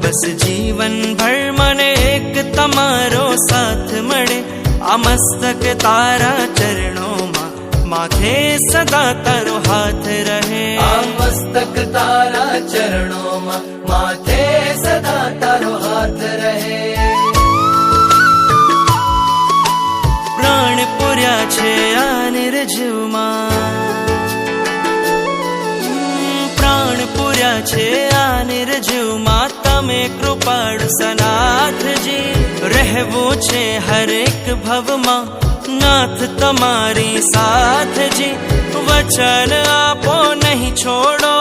बस जीवन भर मने एक तमारो साथ मळे आ मस्तक तारा चरणों मां माथे सदा तारो हाथ रहे आ मस्तक तारा चरणों मां माथे सदा तारो हाथ रहे प्राण पुर्या छे आ निर्जीव मां प्राण पुर्या छे आ निर्जीव मां तमे कृपाळु सनाथ जी रहवो छे हर एक भव मां नाथ तमारी साथ जी वचन आपो नहीं छोड़ो